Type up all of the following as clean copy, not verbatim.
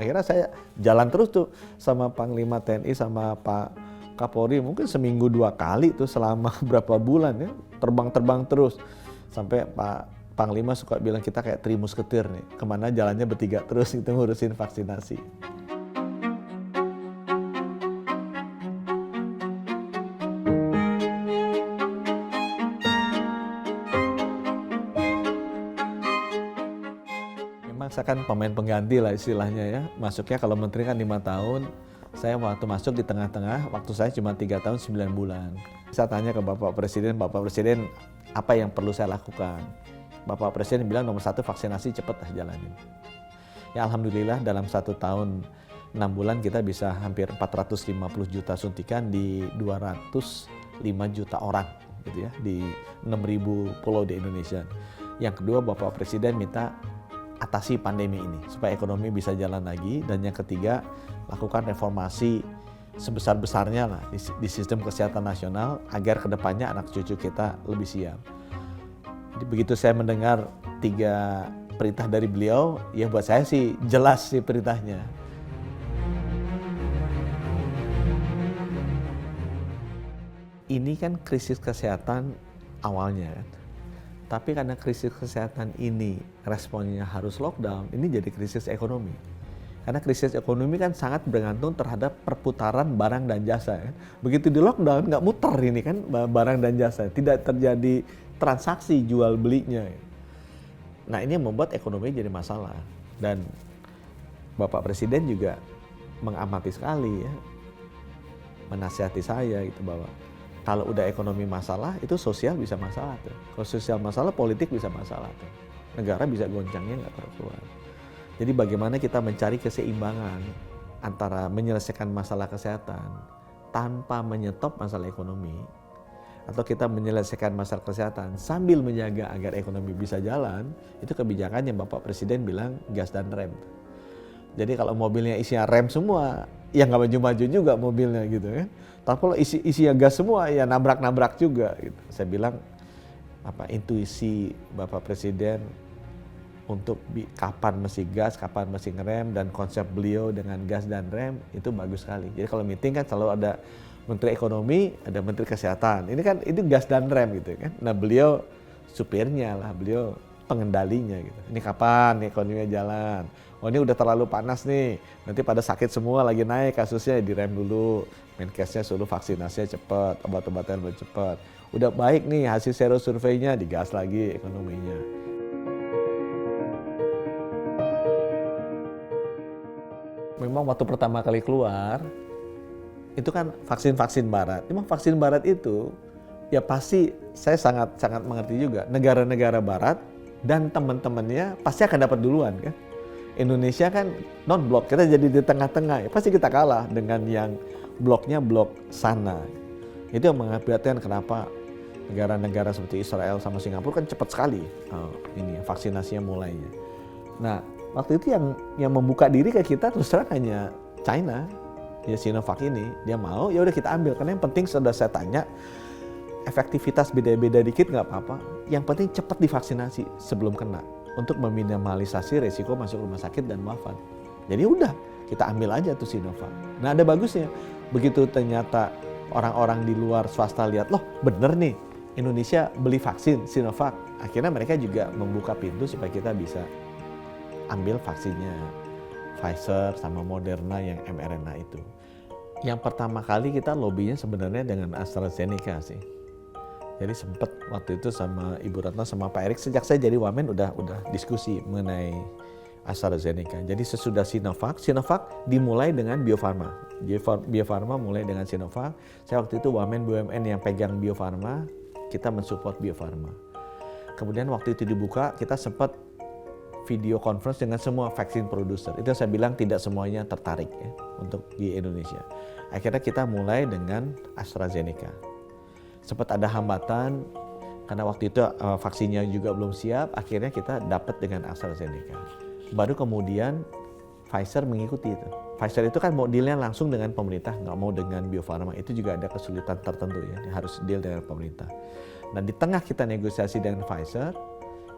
Akhirnya saya jalan terus tuh sama Panglima TNI sama Pak Kapolri, mungkin seminggu 2 kali tuh selama berapa bulan ya, terbang-terbang terus. Sampai Pak Panglima suka bilang kita kayak 3 musketeer nih, kemana jalannya bertiga terus itu ngurusin vaksinasi. Memang saya kan pemain pengganti lah istilahnya ya. Masuknya kalau menteri kan 5 tahun, saya waktu masuk di tengah-tengah, waktu saya cuma 3 tahun 9 bulan. Saya tanya ke Bapak Presiden apa yang perlu saya lakukan? Bapak Presiden bilang nomor 1 vaksinasi cepat lah jalanin. Ya alhamdulillah dalam 1 tahun 6 bulan kita bisa hampir 450 juta suntikan di 205 juta orang gitu ya, di 6.000 pulau di Indonesia. Yang kedua Bapak Presiden minta atasi pandemi ini supaya ekonomi bisa jalan lagi, dan yang ketiga lakukan reformasi sebesar-besarnya lah di sistem kesehatan nasional agar kedepannya anak cucu kita lebih siap. Jadi begitu saya mendengar 3 perintah dari beliau, ya buat saya sih jelas sih perintahnya. Ini kan krisis kesehatan awalnya kan. Tapi karena krisis kesehatan ini responnya harus lockdown, ini jadi krisis ekonomi. Karena krisis ekonomi kan sangat bergantung terhadap perputaran barang dan jasa. Kan? Begitu di lockdown nggak muter ini kan barang dan jasa, tidak terjadi transaksi jual belinya. Nah ini yang membuat ekonomi jadi masalah. Dan Bapak Presiden juga mengamati sekali ya, menasihati saya gitu bahwa kalau udah ekonomi masalah, itu sosial bisa masalah tuh. Kalau sosial masalah, politik bisa masalah tuh. Negara bisa goncangnya nggak karuan. Jadi bagaimana kita mencari keseimbangan antara menyelesaikan masalah kesehatan tanpa menyetop masalah ekonomi, atau kita menyelesaikan masalah kesehatan sambil menjaga agar ekonomi bisa jalan, itu kebijakan yang Bapak Presiden bilang gas dan rem. Jadi kalau mobilnya isinya rem semua, ya nggak maju-maju juga mobilnya gitu kan. Tapi kalau isinya gas semua, ya nabrak-nabrak juga gitu. Saya bilang intuisi Bapak Presiden untuk kapan mesti gas, kapan mesti ngerem, dan konsep beliau dengan gas dan rem itu bagus sekali. Jadi kalau meeting kan selalu ada Menteri Ekonomi, ada Menteri Kesehatan. Ini kan itu gas dan rem gitu kan. Nah beliau supirnya lah, beliau pengendalinya gitu. Ini kapan ekonominya jalan? Oh ini udah terlalu panas nih, nanti pada sakit semua lagi naik kasusnya, direm dulu, Menkesnya suruh vaksinasinya cepat, obat-obatan lebih cepat. Udah baik nih hasil sero surveinya, digas lagi ekonominya. Memang waktu pertama kali keluar, itu kan vaksin-vaksin barat. Memang vaksin barat itu, ya pasti saya sangat mengerti juga, negara-negara barat dan teman-temannya pasti akan dapat duluan kan. Indonesia kan non-blok, kita jadi di tengah-tengah, ya pasti kita kalah dengan yang bloknya blok sana. Itu yang mengakibatkan kenapa negara-negara seperti Israel sama Singapura kan cepat sekali ini vaksinasinya mulainya. Nah waktu itu yang membuka diri ke kita terus terang hanya China, ya Sinovac ini dia mau, ya udah kita ambil, karena yang penting sudah saya tanya efektivitas beda-beda dikit nggak apa-apa, yang penting cepat divaksinasi sebelum kena, untuk meminimalisasi resiko masuk rumah sakit dan wafat. Jadi udah kita ambil aja tuh Sinovac. Nah ada bagusnya, begitu ternyata orang-orang di luar swasta lihat, loh bener nih Indonesia beli vaksin Sinovac, akhirnya mereka juga membuka pintu supaya kita bisa ambil vaksinnya Pfizer sama Moderna yang mRNA itu. Yang pertama kali kita lobbynya sebenarnya dengan AstraZeneca sih. Jadi sempat waktu itu sama Ibu Ratna sama Pak Erik, sejak saya jadi Wamen udah diskusi mengenai AstraZeneca. Jadi sesudah Sinovac dimulai dengan Bio Farma. Bio Farma mulai dengan Sinovac. Saya waktu itu Wamen BUMN yang pegang Bio Farma, kita mensupport Bio Farma. Kemudian waktu itu dibuka, kita sempat video conference dengan semua vaksin producer. Itu saya bilang tidak semuanya tertarik ya untuk di Indonesia. Akhirnya kita mulai dengan AstraZeneca. Sempat ada hambatan karena waktu itu vaksinnya juga belum siap, akhirnya kita dapat dengan AstraZeneca. Baru kemudian Pfizer mengikuti itu. Pfizer itu kan mau dealnya langsung dengan pemerintah, nggak mau dengan Bio Farma. Itu juga ada kesulitan tertentu ya, harus deal dengan pemerintah. Nah di tengah kita negosiasi dengan Pfizer,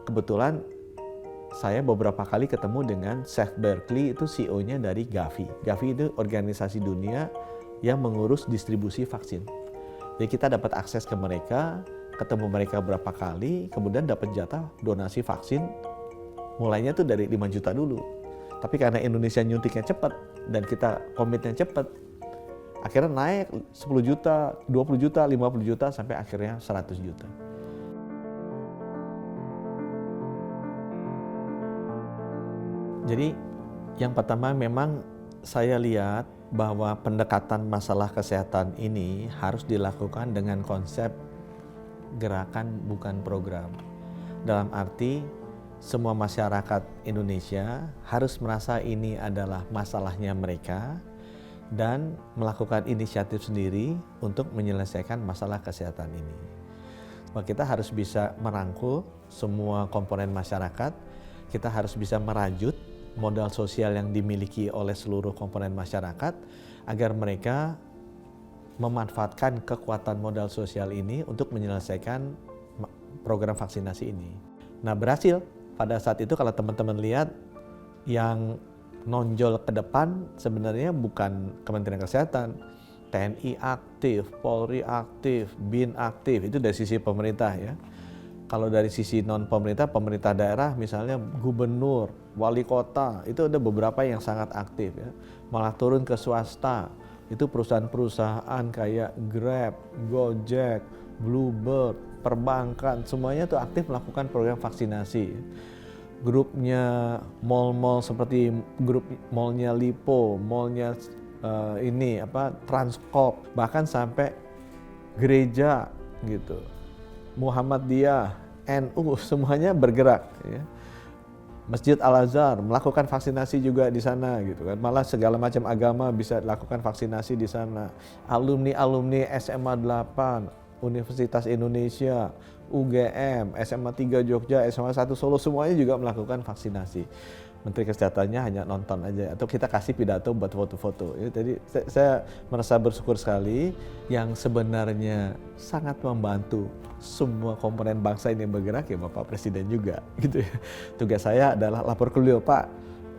kebetulan saya beberapa kali ketemu dengan Seth Berkley, itu CEO-nya dari Gavi. Gavi itu organisasi dunia yang mengurus distribusi vaksin. Jadi kita dapat akses ke mereka, ketemu mereka berapa kali, kemudian dapat jatah donasi vaksin, mulainya tuh dari 5 juta dulu. Tapi karena Indonesia nyuntiknya cepat dan kita komitnya cepat, akhirnya naik 10 juta, 20 juta, 50 juta, sampai akhirnya 100 juta. Jadi yang pertama memang saya lihat bahwa pendekatan masalah kesehatan ini harus dilakukan dengan konsep gerakan bukan program. Dalam arti semua masyarakat Indonesia harus merasa ini adalah masalahnya mereka dan melakukan inisiatif sendiri untuk menyelesaikan masalah kesehatan ini. Kita harus bisa merangkul semua komponen masyarakat, kita harus bisa merajut modal sosial yang dimiliki oleh seluruh komponen masyarakat agar mereka memanfaatkan kekuatan modal sosial ini untuk menyelesaikan program vaksinasi ini. Nah, berhasil. Pada saat itu kalau teman-teman lihat yang nonjol ke depan sebenarnya bukan Kementerian Kesehatan, TNI aktif, Polri aktif, BIN aktif, itu dari sisi pemerintah ya. Kalau dari sisi non-pemerintah, pemerintah daerah misalnya gubernur, wali kota, itu ada beberapa yang sangat aktif ya. Malah turun ke swasta, itu perusahaan-perusahaan kayak Grab, Gojek, Bluebird, perbankan, semuanya tuh aktif melakukan program vaksinasi. Grupnya mall-mall seperti grup mallnya Lipo, mallnya Transcorp, bahkan sampai gereja gitu, Muhammadiyah, NU, semuanya bergerak ya. Masjid Al-Azhar melakukan vaksinasi juga di sana gitu kan. Malah segala macam agama bisa lakukan vaksinasi di sana. Alumni SMA 8, Universitas Indonesia, UGM, SMA 3 Jogja, SMA 1 Solo, semuanya juga melakukan vaksinasi. Menteri Kesehatannya hanya nonton aja atau kita kasih pidato buat foto-foto. Ya, jadi saya merasa bersyukur sekali yang sebenarnya sangat membantu semua komponen bangsa ini bergerak ya Bapak Presiden juga gitu ya. Tugas saya adalah lapor ke beliau, Pak,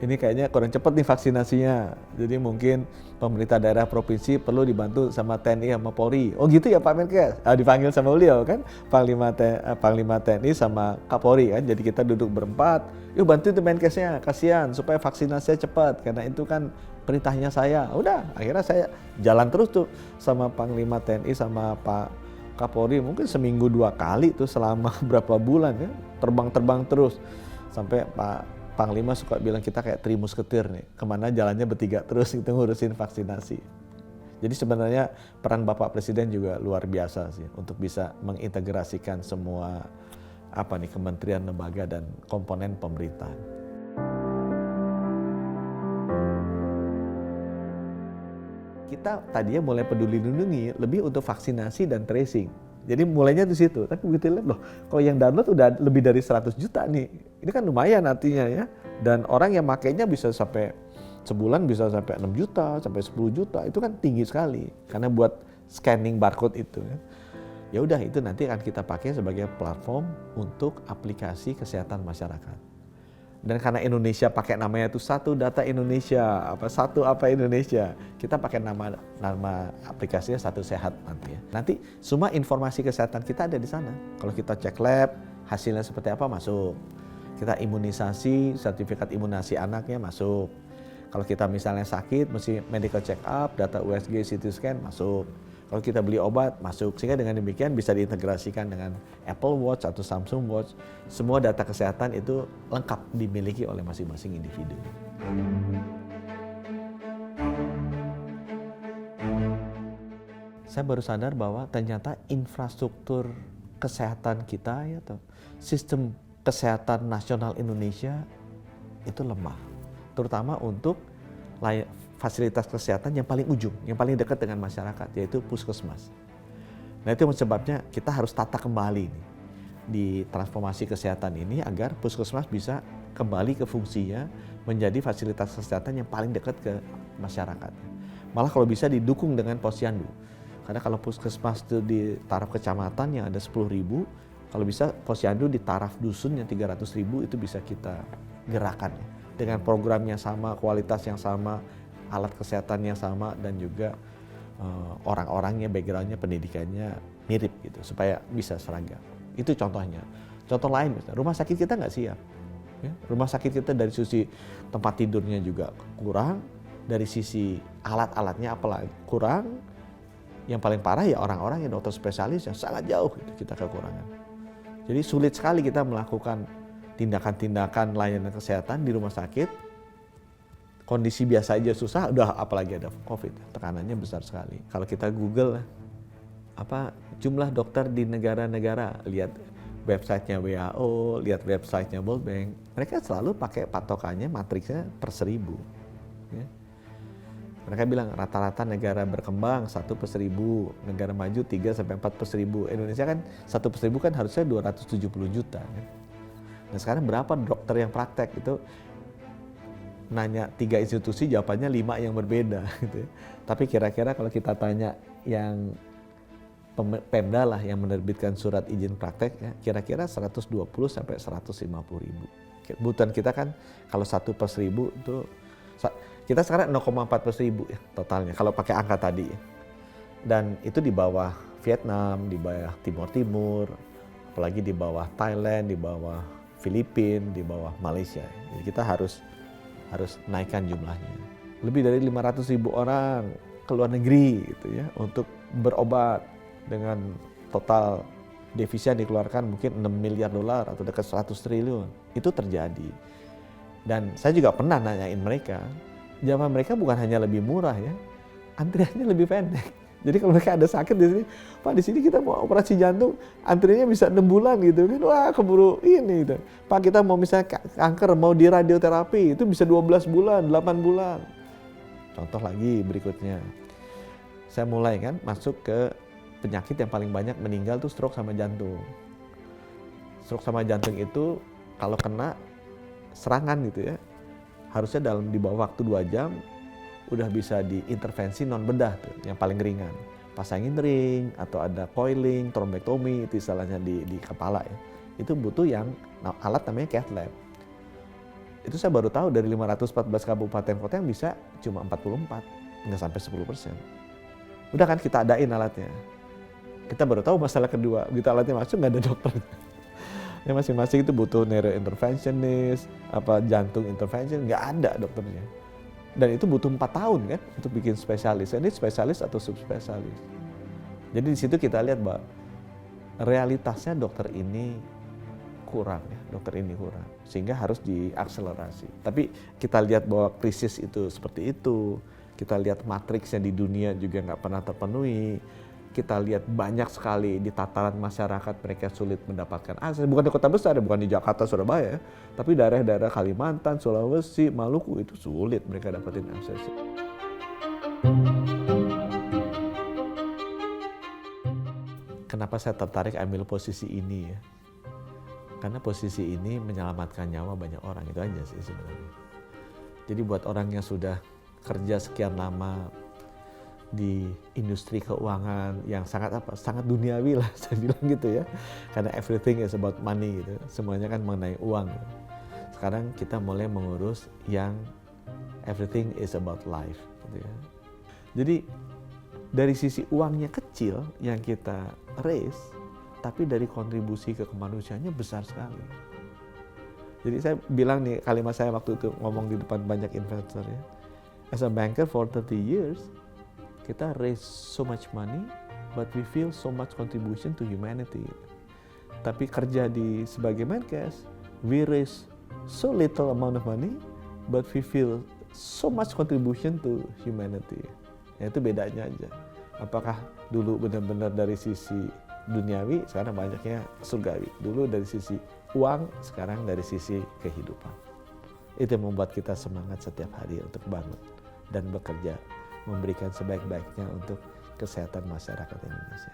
ini kayaknya kurang cepat nih vaksinasinya. Jadi mungkin pemerintah daerah provinsi perlu dibantu sama TNI sama Polri. Oh gitu ya Pak Menkes? Dipanggil sama beliau kan, Panglima TNI sama Kapolri kan. Jadi kita duduk berempat, yuk bantu itu Menkesnya, kasihan supaya vaksinasinya cepat. Karena itu kan perintahnya saya. Udah, akhirnya saya jalan terus tuh sama Panglima TNI sama Pak Kapolri. Mungkin seminggu 2 kali tuh selama berapa bulan ya. Terbang-terbang terus. Sampai Pak Panglima suka bilang kita kayak 3 musketir nih, kemana jalannya bertiga terus itu ngurusin vaksinasi. Jadi sebenarnya peran Bapak Presiden juga luar biasa sih untuk bisa mengintegrasikan semua kementerian, lembaga dan komponen pemerintahan. Kita tadinya mulai peduli lindungi lebih untuk vaksinasi dan tracing. Jadi mulainya di situ, tapi begitu lihat loh, kalau yang download udah lebih dari 100 juta nih, ini kan lumayan artinya ya. Dan orang yang makainya bisa sampai sebulan bisa sampai 6 juta, sampai 10 juta, itu kan tinggi sekali. Karena buat scanning barcode itu. Ya udah itu nanti akan kita pakai sebagai platform untuk aplikasi kesehatan masyarakat. Dan karena Indonesia pakai namanya itu Satu Data Indonesia, Satu Indonesia, kita pakai nama aplikasinya Satu Sehat nanti ya. Nanti semua informasi kesehatan kita ada di sana. Kalau kita cek lab, hasilnya seperti apa masuk. Kita imunisasi, sertifikat imunisasi anaknya masuk. Kalau kita misalnya sakit, mesti medical check up, data USG, CT scan masuk. Kalau kita beli obat, masuk. Sehingga dengan demikian bisa diintegrasikan dengan Apple Watch atau Samsung Watch. Semua data kesehatan itu lengkap dimiliki oleh masing-masing individu. Saya baru sadar bahwa ternyata infrastruktur kesehatan kita ya, atau sistem kesehatan nasional Indonesia itu lemah. Terutama untuk fasilitas kesehatan yang paling ujung, yang paling dekat dengan masyarakat, yaitu puskesmas. Nah itu sebabnya kita harus tata kembali nih, di transformasi kesehatan ini agar puskesmas bisa kembali ke fungsinya menjadi fasilitas kesehatan yang paling dekat ke masyarakat. Malah kalau bisa didukung dengan posyandu. Karena kalau puskesmas itu di taraf kecamatan yang ada 10.000, Kalau bisa posyandu di taraf dusun yang 300.000 itu bisa kita gerakan ya. Dengan programnya sama, kualitas yang sama, alat kesehatan yang sama, dan juga orang-orangnya, backgroundnya, pendidikannya mirip gitu, supaya bisa seragam. Itu contohnya. Contoh lain, misalnya, rumah sakit kita nggak siap. Ya. Rumah sakit kita dari sisi tempat tidurnya juga kurang, dari sisi alat-alatnya apalagi kurang. Yang paling parah ya orang-orang yang dokter spesialis yang sangat jauh gitu, kita kekurangan. Jadi sulit sekali kita melakukan tindakan-tindakan layanan kesehatan di rumah sakit. Kondisi biasa aja susah, udah apalagi ada COVID, tekanannya besar sekali. Kalau kita Google jumlah dokter di negara-negara, lihat websitenya WHO, lihat websitenya World Bank, mereka selalu pakai patokannya matriksnya per 1000. Ya. Mereka bilang rata-rata negara berkembang 1/1000, negara maju 3-4/1000. Indonesia kan 1/1000 kan harusnya 270 juta. Kan? Nah sekarang berapa dokter yang praktek itu? Nanya 3 institusi, jawabannya 5 yang berbeda. Gitu. Tapi kira-kira kalau kita tanya yang Pemda lah yang menerbitkan surat izin praktek, ya, kira-kira 120-150 ribu. Kebutuhan kita kan kalau 1/1000 itu, kita sekarang 0,4/1000 ya totalnya kalau pakai angka tadi. Ya. Dan itu di bawah Vietnam, di bawah Timur Timur, apalagi di bawah Thailand, di bawah Filipina, di bawah Malaysia. Jadi kita harus naikkan jumlahnya. Lebih dari 500.000 orang ke luar negeri gitu ya untuk berobat dengan total devisa yang dikeluarkan mungkin 6 miliar dolar atau dekat 100 triliun. Itu terjadi. Dan saya juga pernah nanyain mereka, jawaban mereka bukan hanya lebih murah ya, antriannya lebih pendek. Jadi kalau mereka ada sakit di sini, Pak di sini kita mau operasi jantung, antriannya bisa 6 bulan gitu kan, wah keburu ini gitu. Pak kita mau misalnya kanker, mau di radioterapi, itu bisa 12 bulan, 8 bulan. Contoh lagi berikutnya, saya mulai kan masuk ke penyakit yang paling banyak meninggal tuh stroke sama jantung. Stroke sama jantung itu kalau kena serangan gitu ya, harusnya di bawah waktu 2 jam udah bisa diintervensi non bedah tuh, yang paling ringan. Pasangin ring atau ada coiling, trombektomi itu istilahnya di kepala ya. Itu butuh yang alat namanya cath lab. Itu saya baru tahu dari 514 kabupaten kota yang bisa cuma 44, nggak sampai 10%. Udah kan kita adain alatnya. Kita baru tahu masalah kedua, begitu alatnya masuk nggak ada dokter. Ya masing-masing itu butuh neurointerventionist, jantung intervention, nggak ada dokternya. Dan itu butuh 4 tahun kan untuk bikin spesialis. Ini spesialis atau subspesialis. Jadi di situ kita lihat bahwa realitasnya dokter ini kurang ya, sehingga harus diakselerasi. Tapi kita lihat bahwa krisis itu seperti itu. Kita lihat matriksnya di dunia juga nggak pernah terpenuhi. Kita lihat banyak sekali di tataran masyarakat mereka sulit mendapatkan akses. Bukan di kota besar, bukan di Jakarta, Surabaya, tapi daerah-daerah Kalimantan, Sulawesi, Maluku itu sulit mereka dapetin akses. Kenapa saya tertarik ambil posisi ini ya? Karena posisi ini menyelamatkan nyawa banyak orang, itu aja sih sebenarnya. Jadi buat orang yang sudah kerja sekian lama di industri keuangan yang sangat duniawi lah saya bilang gitu ya, karena everything is about money gitu, semuanya kan mengenai uang. Sekarang kita mulai mengurus yang everything is about life gitu ya. Jadi dari sisi uangnya kecil yang kita raise, tapi dari kontribusi ke kemanusiaannya besar sekali. Jadi saya bilang nih, kalimat saya waktu itu ngomong di depan banyak investor ya, as a banker for 30 years kita raise so much money, but we feel so much contribution to humanity. Tapi kerja sebagai Menkes, we raise so little amount of money, but we feel so much contribution to humanity. Ya, itu bedanya aja. Apakah dulu benar-benar dari sisi duniawi, sekarang banyaknya surgawi. Dulu dari sisi uang, sekarang dari sisi kehidupan. Itu yang membuat kita semangat setiap hari untuk bangun dan bekerja, memberikan sebaik-baiknya untuk kesehatan masyarakat Indonesia.